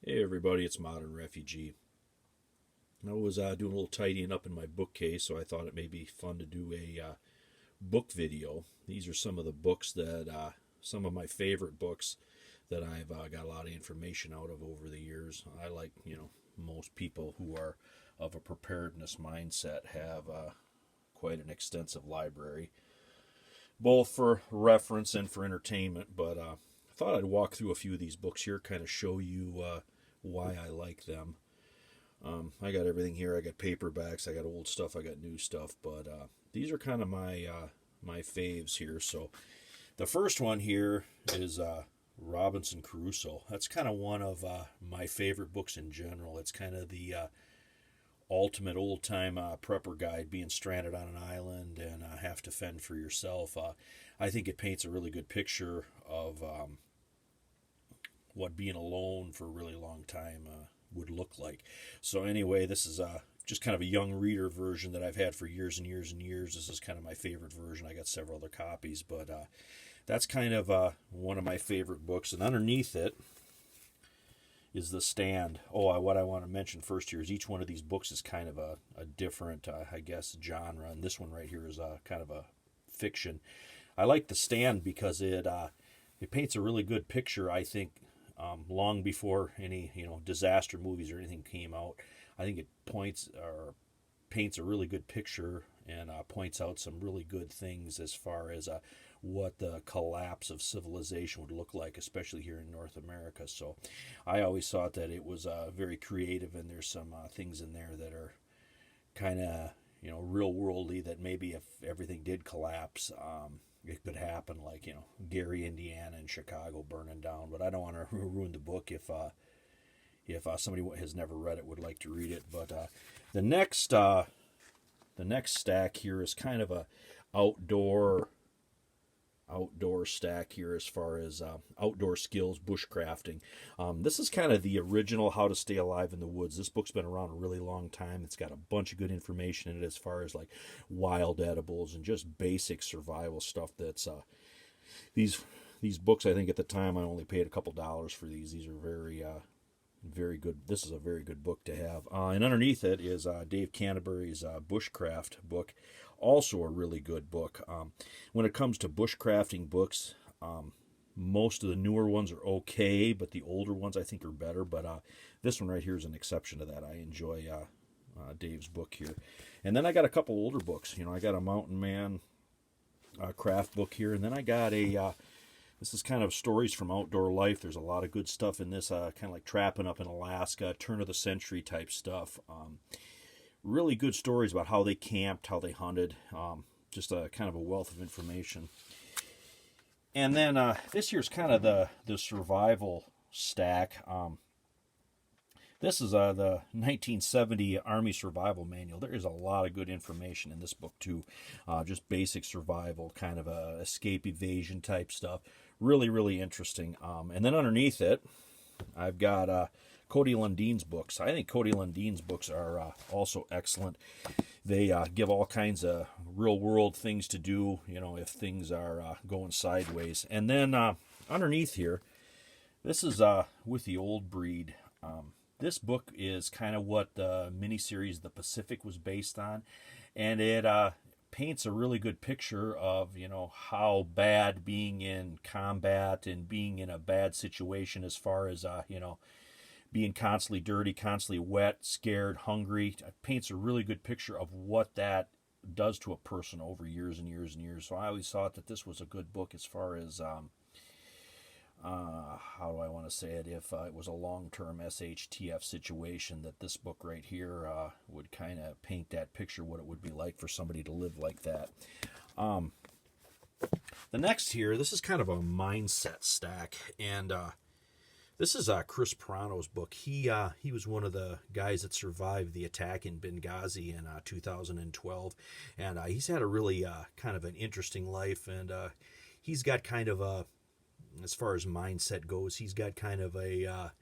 Hey everybody, it's Modern Refugee. I was doing a little tidying up in my bookcase, so I thought it may be fun to do a book video. These are some of the books some of my favorite books that I've got a lot of information out of over the years. I like, most people who are of a preparedness mindset have quite an extensive library, both for reference and for entertainment. But I thought I'd walk through a few of these books here, kind of show you why I like them. I got everything here. I got paperbacks, I got old stuff, I got new stuff, but these are kind of my faves here. So the first one here is Robinson Crusoe. That's kind of one of my favorite books in general. It's kind of the ultimate old time prepper guide, being stranded on an island and have to fend for yourself. I think it paints a really good picture of what being alone for a really long time would look like. So anyway, this is just kind of a young reader version that I've had for years and years and years. This is kind of my favorite version. I got several other copies, but that's kind of one of my favorite books. And underneath it is The Stand. What I want to mention first here is each one of these books is kind of a different, I guess, genre. And this one right here is kind of a fiction. I like The Stand because it paints a really good picture, I think, long before any disaster movies or anything came out. I think it paints a really good picture and points out some really good things as far as what the collapse of civilization would look like, especially here in North America. So I always thought that it was very creative, and there's some things in there that are kind of real worldly, that maybe if everything did collapse, it could happen, like Gary, Indiana, and Chicago burning down. But I don't want to ruin the book if somebody who has never read it would like to read it. But the next stack here is kind of a outdoor stack here as far as outdoor skills, bushcrafting. This is kind of the original How to Stay Alive in the Woods. This book's been around a really long time. It's got a bunch of good information in it as far as like wild edibles and just basic survival stuff. That's these books, I think at the time I only paid a couple dollars for these. These are very good. This is a very good book to have. And underneath it is Dave Canterbury's Bushcraft book. Also a really good book. When it comes to bushcrafting books, most of the newer ones are okay, but the older ones I think are better. But this one right here is an exception to that. I enjoy Dave's book here. And then I got a couple older books. I got a Mountain Man craft book here, and then I got this is kind of stories from outdoor life. There's a lot of good stuff in this, kind of like trapping up in Alaska, turn of the century type stuff. Really good stories about how they camped, how they hunted, just a kind of a wealth of information. And then this here's kind of the survival stack. This is the 1970 Army Survival Manual. There is a lot of good information in this book too, just basic survival, kind of escape evasion type stuff. Really, really interesting. And then underneath it, I've got Cody Lundine's books. I think Cody Lundine's books are also excellent. They give all kinds of real world things to do, if things are going sideways. And then underneath here, this is With the Old Breed. This book is kind of what the miniseries The Pacific was based on, and it paints a really good picture of how bad being in combat and being in a bad situation as far as being constantly dirty, constantly wet, scared, hungry. It paints a really good picture of what that does to a person over years and years and years. So I always thought that this was a good book as far as how do I want to say it? If it was a long-term SHTF situation, that this book right here would kind of paint that picture, what it would be like for somebody to live like that. The next here, this is kind of a mindset stack, and this is Chris Pirano's book. He was one of the guys that survived the attack in Benghazi in 2012, and he's had a really kind of an interesting life, and he's got kind of a, as far as mindset goes, he's got kind of a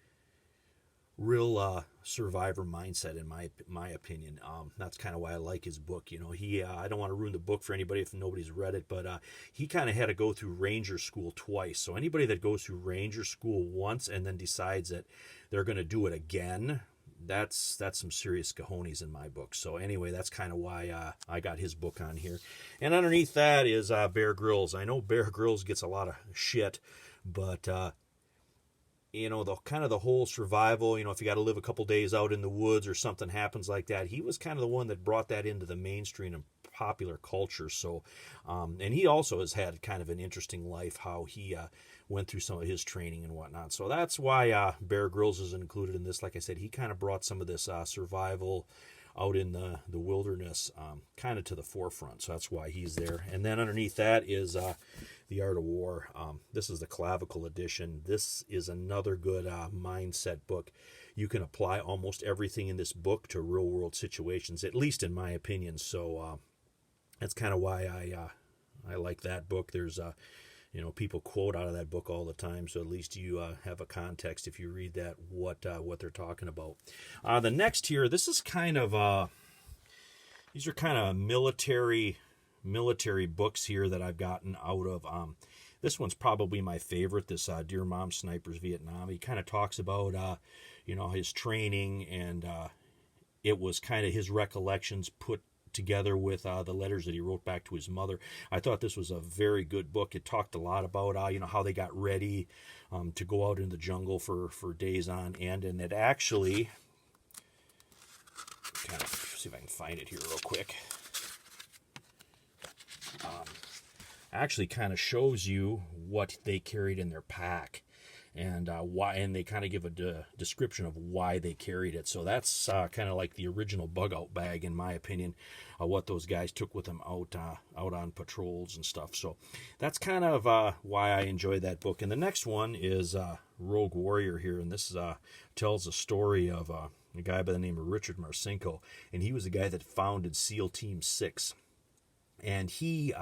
real survivor mindset in my opinion. That's kind of why I like his book. You know, he I don't want to ruin the book for anybody if nobody's read it, but he kind of had to go through Ranger School twice. So anybody that goes through Ranger School once and then decides that they're going to do it again, that's some serious cojones in my book. So anyway, that's kind of why I got his book on here. And underneath that is Bear Grylls. I know Bear Grylls gets a lot of shit, but you know, the kind of the whole survival, you know, if you got to live a couple days out in the woods or something happens like that, he was kind of the one that brought that into the mainstream and popular culture. So, and he also has had kind of an interesting life, how he went through some of his training and whatnot. So that's why Bear Grylls is included in this. Like I said, he kind of brought some of this survival out in the wilderness kind of to the forefront. So that's why he's there. And then underneath that is The Art of War. This is the clavicle edition. This is another good mindset book. You can apply almost everything in this book to real world situations, at least in my opinion. So that's kind of why I like that book. There's you know, people quote out of that book all the time, so at least you have a context if you read that what they're talking about. The next here, this is kind of these are kind of military books here that I've gotten out of. This one's probably my favorite. This Dear Mom Snipers Vietnam. He kind of talks about you know, his training, and it was kind of his recollections put together with the letters that he wrote back to his mother. I thought this was a very good book. It talked a lot about you know, how they got ready to go out in the jungle for days on end, and it actually kind of see if I can find it here real quick. Actually kind of shows you what they carried in their pack, and why, and they kind of give a description of why they carried it. So that's kind of like the original bug out bag, in my opinion, what those guys took with them out on patrols and stuff. So that's kind of why I enjoyed that book. And the next one is Rogue Warrior here, and this tells a story of a guy by the name of Richard Marcinko, and he was the guy that founded SEAL Team 6, and he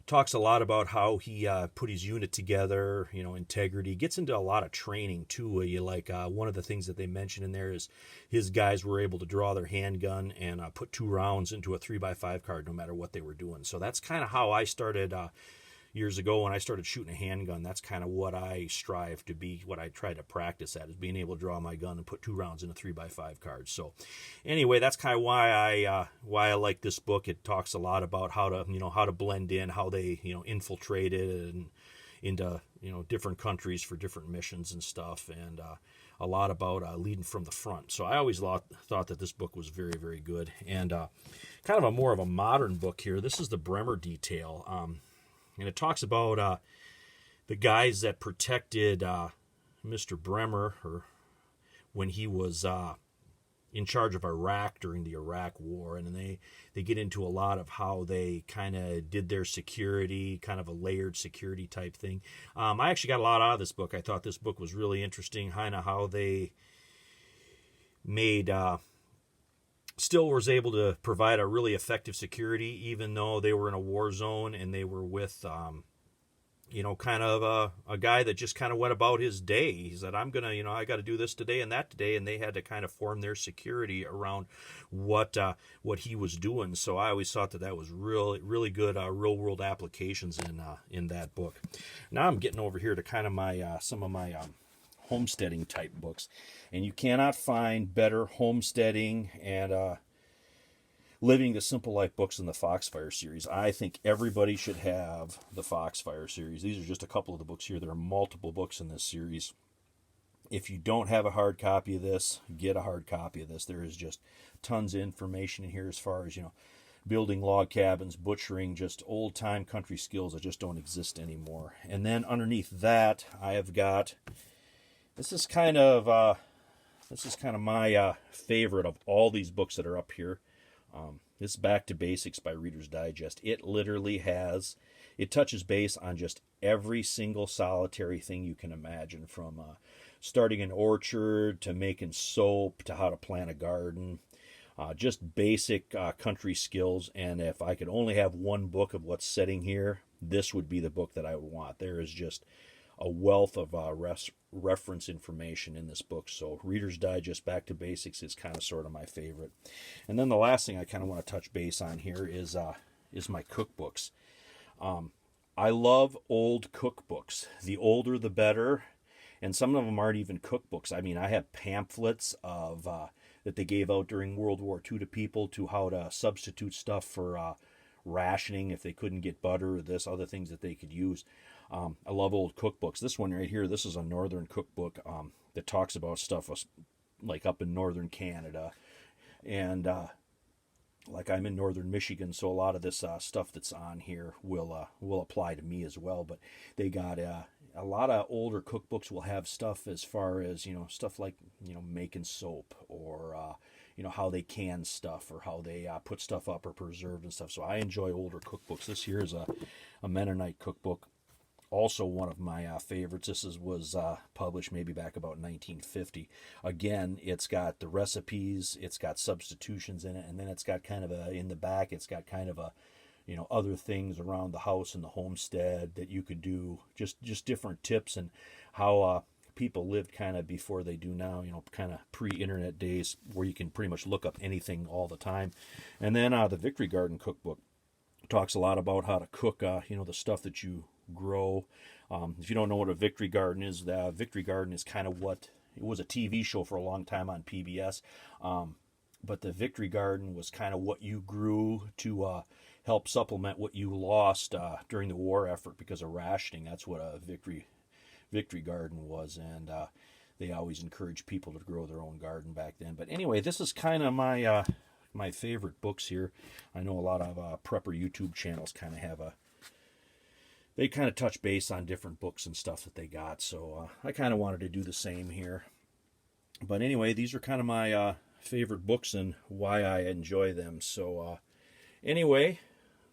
talks a lot about how he put his unit together, you know, integrity, gets into a lot of training too. One of the things that they mention in there is his guys were able to draw their handgun and put 2 rounds into a 3x5 card no matter what they were doing. So that's kind of how I started years ago when I started shooting a handgun. That's kind of what I strive to be, what I try to practice at, is being able to draw my gun and put 2 rounds in a 3x5 card. So anyway, that's kind of why I like this book. It talks a lot about how to blend in, how they, you know, infiltrated and into, you know, different countries for different missions and stuff, and a lot about leading from the front. So I always thought that this book was very, very good. And kind of more of a modern book here. This is the Bremer Detail. And it talks about the guys that protected Mr. Bremer, or when he was in charge of Iraq during the Iraq War. And they get into a lot of how they kind of did their security, kind of a layered security type thing. I actually got a lot out of this book. I thought this book was really interesting, kind of how they made... still was able to provide a really effective security, even though they were in a war zone and they were with, you know, kind of a guy that just kind of went about his day. He said, I got to do this today and that today. And they had to kind of form their security around what he was doing. So I always thought that was really, really good real world applications in that book. Now I'm getting over here to kind of my, some of my, homesteading type books, and you cannot find better homesteading and living the simple life books than the Foxfire series. I think everybody should have the Foxfire series. These are just a couple of the books here. There are multiple books in this series. If you don't have a hard copy of this, get a hard copy of this. There is just tons of information in here as far as, you know, building log cabins, butchering, just old time country skills that just don't exist anymore. And then underneath that, I have got, This is kind of my favorite of all these books that are up here. This is Back to Basics by Reader's Digest. It literally it touches base on just every single solitary thing you can imagine, from starting an orchard to making soap to how to plant a garden. Just basic country skills. And if I could only have one book of what's sitting here, this would be the book that I would want. There is just a wealth of reference information in this book. So Reader's Digest Back to Basics is kind of sort of my favorite. And then the last thing I kind of want to touch base on here is my cookbooks. I love old cookbooks. The older the better. And some of them aren't even cookbooks. I mean, I have pamphlets of that they gave out during World War II to people to how to substitute stuff for rationing if they couldn't get butter or this, other things that they could use. I love old cookbooks. This one right here, this is a northern cookbook that talks about stuff like up in northern Canada. And like I'm in northern Michigan, so a lot of this stuff that's on here will apply to me as well. But they got a lot of older cookbooks will have stuff as far as, stuff like, making soap or, how they can stuff or how they put stuff up or preserve and stuff. So I enjoy older cookbooks. This here is a Mennonite cookbook. Also one of my favorites. This was published maybe back about 1950. Again, it's got the recipes, it's got substitutions in it, and then it's got kind of in the back, it's got kind of other things around the house and the homestead that you could do, just different tips and how people lived kind of before they do now, kind of pre-internet days where you can pretty much look up anything all the time. And then the Victory Garden cookbook talks a lot about how to cook, the stuff that you grow. If you don't know what a Victory Garden is, the Victory Garden is kind of what it was a TV show for a long time on PBS. But the Victory Garden was kind of what you grew to help supplement what you lost during the war effort because of rationing. That's what a Victory Garden was, and they always encouraged people to grow their own garden back then. But anyway, this is kind of my favorite books here. I know a lot of prepper YouTube channels kind of they kind of touch base on different books and stuff that they got, so I kind of wanted to do the same here. But anyway, these are kind of my favorite books and why I enjoy them. So anyway,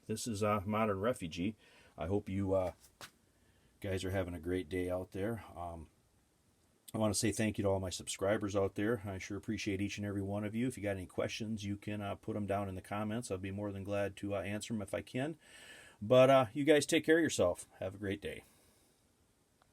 this is Modern Refugee. I hope you guys are having a great day out there. I want to say thank you to all my subscribers out there. I sure appreciate each and every one of you. If you got any questions, you can put them down in the comments. I'll be more than glad to answer them if I can. But you guys take care of yourself. Have a great day.